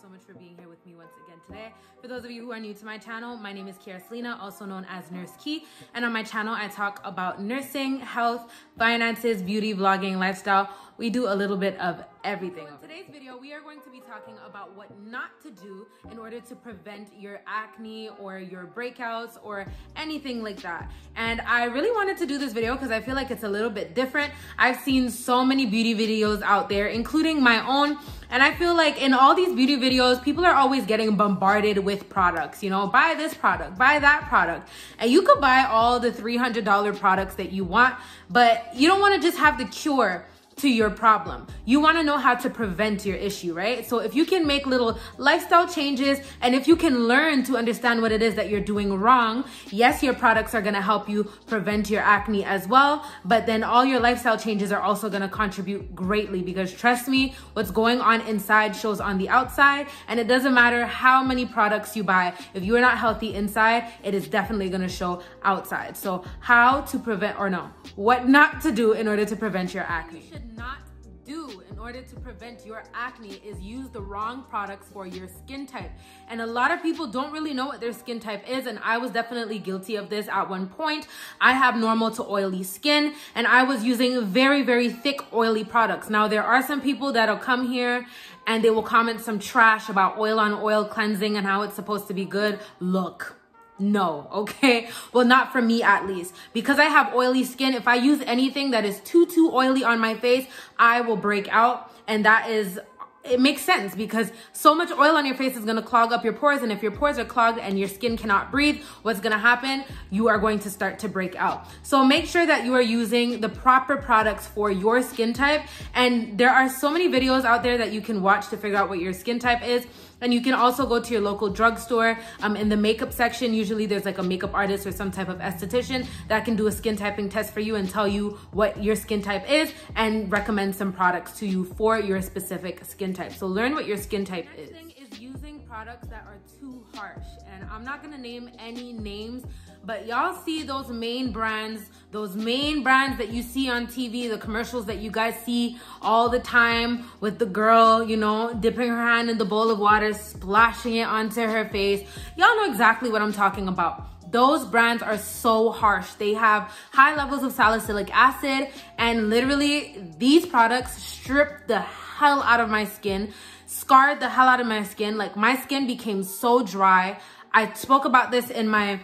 so much for being here with me once again today. For those of you who are new to my channel, my name is Kiara Selena, also known as Nurse Key. And on my channel, I talk about nursing, health, finances, beauty, vlogging, lifestyle. We do a little bit of everything. So in today's video, we are going to be talking about what not to do in order to prevent your acne or your breakouts or anything like that. And I really wanted to do this video because I feel like it's a little bit different. I've seen so many beauty videos out there, including my own. And I feel like in all these beauty videos, people are always getting bombarded with products, you know, buy this product, buy that product. And you could buy all the $300 products that you want, but you don't want to just have the cure to your problem. You want to know how to prevent your issue, right? So if you can make little lifestyle changes and if you can learn to understand what it is that you're doing wrong, yes, your products are going to help you prevent your acne as well, but then all your lifestyle changes are also going to contribute greatly, because trust me, what's going on inside shows on the outside, and it doesn't matter how many products you buy. If you are not healthy inside, it is definitely going to show outside. So how to prevent, or no, what not to do in order to prevent your acne. Not do in order to prevent your acne is use the wrong products for your skin type. And a lot of people don't really know what their skin type is, and I was definitely guilty of this at one point. I have normal to oily skin, and I was using very, very thick oily products. Now there are some people that'll come here and they will comment some trash about oil on oil cleansing and how it's supposed to be good. Look, no, okay? Well, not for me at least. Because I have oily skin, if I use anything that is too oily on my face, I will break out. And that is, it makes sense because so much oil on your face is gonna clog up your pores. And if your pores are clogged and your skin cannot breathe, what's gonna happen? You are going to start to break out. So make sure that you are using the proper products for your skin type. And there are so many videos out there that you can watch to figure out what your skin type is. And you can also go to your local drugstore. In the makeup section, usually there's like a makeup artist or some type of esthetician that can do a skin typing test for you and tell you what your skin type is and recommend some products to you for your specific skin type. So learn what your skin type is. Next thing is using products that are too harsh. And I'm not gonna name any names, but y'all see those main brands that you see on TV, the commercials that you guys see all the time with the girl, you know, dipping her hand in the bowl of water, splashing it onto her face. Y'all know exactly what I'm talking about. Those brands are so harsh. They have high levels of salicylic acid, and literally these products strip the hell out of my skin, scarred the hell out of my skin. Like, my skin became so dry. I spoke about this in my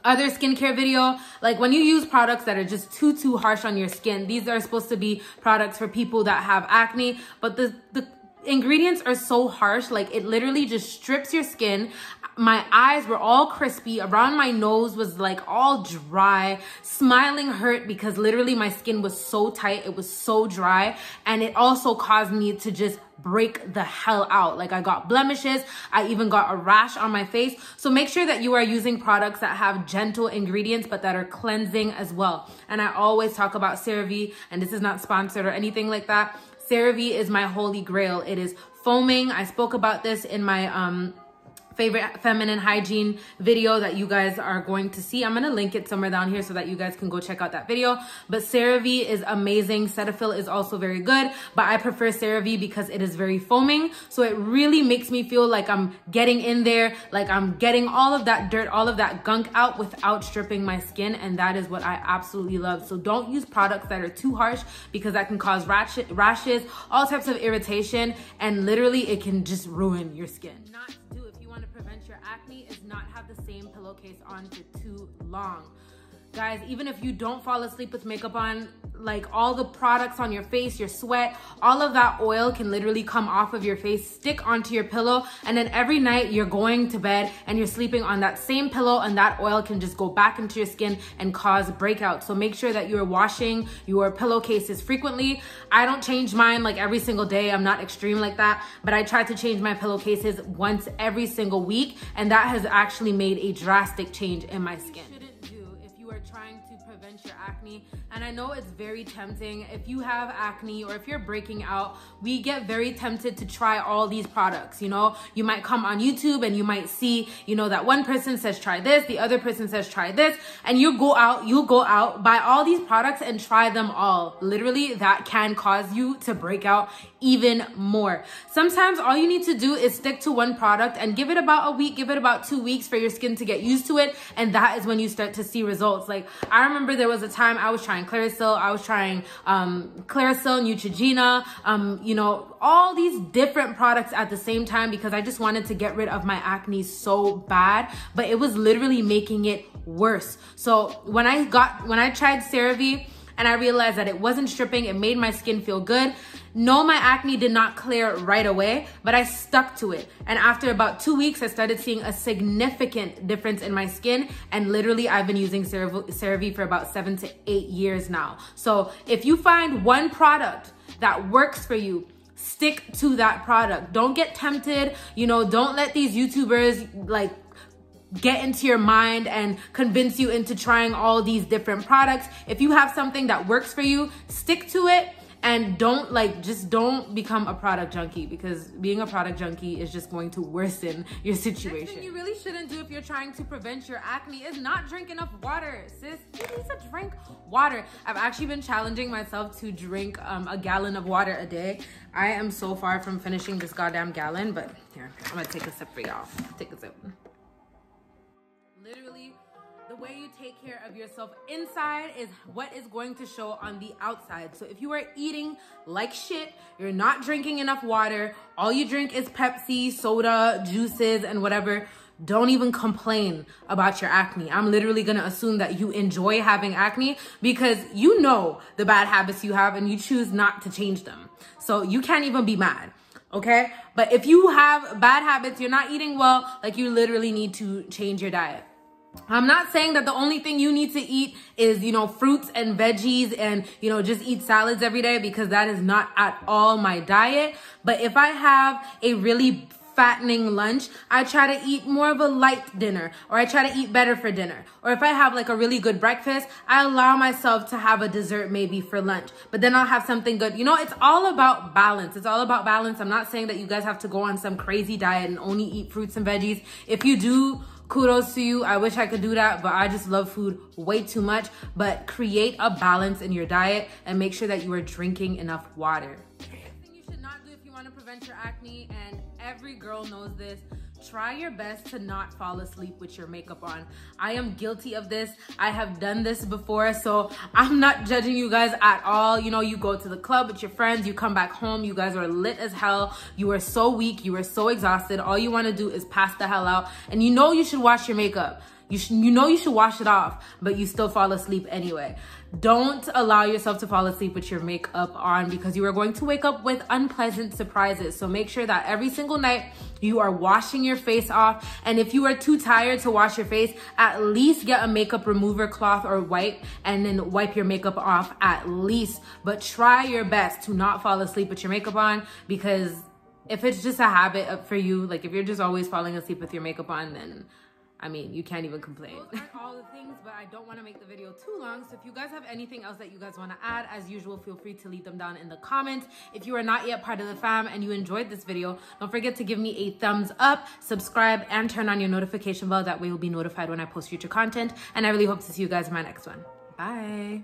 other skincare video. Like, when you use products that are just too harsh on your skin, these are supposed to be products for people that have acne, but the ingredients are so harsh, like it literally just strips your skin. My eyes were all crispy, around my nose was like all dry, smiling hurt because literally my skin was so tight, it was so dry, and it also caused me to just break the hell out. Like, I got blemishes, I even got a rash on my face. So make sure that you are using products that have gentle ingredients but that are cleansing as well. And I always talk about CeraVe, and this is not sponsored or anything like that. CeraVe is my holy grail. It is foaming. I spoke about this in my favorite feminine hygiene video that you guys are going to see. I'm gonna link it somewhere down here so that you guys can go check out that video. But CeraVe is amazing. Cetaphil is also very good, but I prefer CeraVe because it is very foaming. So it really makes me feel like I'm getting in there, like I'm getting all of that dirt, all of that gunk out without stripping my skin. And that is what I absolutely love. So don't use products that are too harsh, because that can cause rashes, all types of irritation, and literally it can just ruin your skin. Not to do if you want to prevent your acne is not have the same pillowcase on for too long. Guys, even if you don't fall asleep with makeup on, like, all the products on your face, your sweat, all of that oil can literally come off of your face, stick onto your pillow, and then every night you're going to bed and you're sleeping on that same pillow, and that oil can just go back into your skin and cause breakouts. So make sure that you're washing your pillowcases frequently. I don't change mine like every single day. I'm not extreme like that, but I try to change my pillowcases once every single week, and that has actually made a drastic change in my skin. trying to prevent your acne. And I know it's very tempting. If you have acne or if you're breaking out, we get very tempted to try all these products. You know, you might come on YouTube and you might see, you know, that one person says try this, the other person says try this, and you'll go out, buy all these products and try them all. Literally, that can cause you to break out even more. Sometimes all you need to do is stick to one product and give it about a week, give it about 2 weeks for your skin to get used to it, and that is when you start to see results. Like, I remember there was a time I was trying Clearasil, I was trying Clearasil, Neutrogena, you know, all these different products at the same time because I just wanted to get rid of my acne so bad, but it was literally making it worse. So when I tried CeraVe and I realized that it wasn't stripping, it made my skin feel good. No, my acne did not clear right away, but I stuck to it. And after about 2 weeks, I started seeing a significant difference in my skin. And literally, I've been using CeraVe for about 7 to 8 years now. So if you find one product that works for you, stick to that product. Don't get tempted. You know, don't let these YouTubers like get into your mind and convince you into trying all these different products. If you have something that works for you, stick to it. And just don't become a product junkie, because being a product junkie is just going to worsen your situation. Next thing you really shouldn't do if you're trying to prevent your acne is not drink enough water. Sis, you need to drink water. I've actually been challenging myself to drink a gallon of water a day. I am so far from finishing this goddamn gallon, but here, I'm gonna take a sip for y'all. Take a sip. Literally, the way you take care of yourself inside is what is going to show on the outside. So if you are eating like shit, you're not drinking enough water, all you drink is Pepsi, soda, juices, and whatever, don't even complain about your acne. I'm literally gonna assume that you enjoy having acne because you know the bad habits you have and you choose not to change them. So you can't even be mad. Okay? But if you have bad habits, you're not eating well, like, you literally need to change your diet. I'm not saying that the only thing you need to eat is, you know, fruits and veggies and, you know, just eat salads every day, because that is not at all my diet. But if I have a really fattening lunch, I try to eat more of a light dinner, or I try to eat better for dinner. Or if I have like a really good breakfast, I allow myself to have a dessert maybe for lunch, but then I'll have something good. You know, it's all about balance. It's all about balance. I'm not saying that you guys have to go on some crazy diet and only eat fruits and veggies. If you do, kudos to you. I wish I could do that, but I just love food way too much. But create a balance in your diet and make sure that you are drinking enough water. The thing you should not do if you want to prevent your acne, and every girl knows this, try your best to not fall asleep with your makeup on. I am guilty of this. I have done this before, so I'm not judging you guys at all. You know, you go to the club with your friends, you come back home, you guys are lit as hell, you are so weak, you are so exhausted, all you want to do is pass the hell out, and you know you should wash your makeup. You know you should wash it off, but you still fall asleep anyway. Don't allow yourself to fall asleep with your makeup on, because you are going to wake up with unpleasant surprises. So make sure that every single night you are washing your face off. And if you are too tired to wash your face, at least get a makeup remover cloth or wipe and then wipe your makeup off at least. But try your best to not fall asleep with your makeup on, because if it's just a habit for you, like if you're just always falling asleep with your makeup on, then I mean, you can't even complain. Those aren't all the things, but I don't want to make the video too long. So if you guys have anything else that you guys want to add, as usual, feel free to leave them down in the comments. If you are not yet part of the fam and you enjoyed this video, don't forget to give me a thumbs up, subscribe, and turn on your notification bell. That way you'll be notified when I post future content. And I really hope to see you guys in my next one. Bye.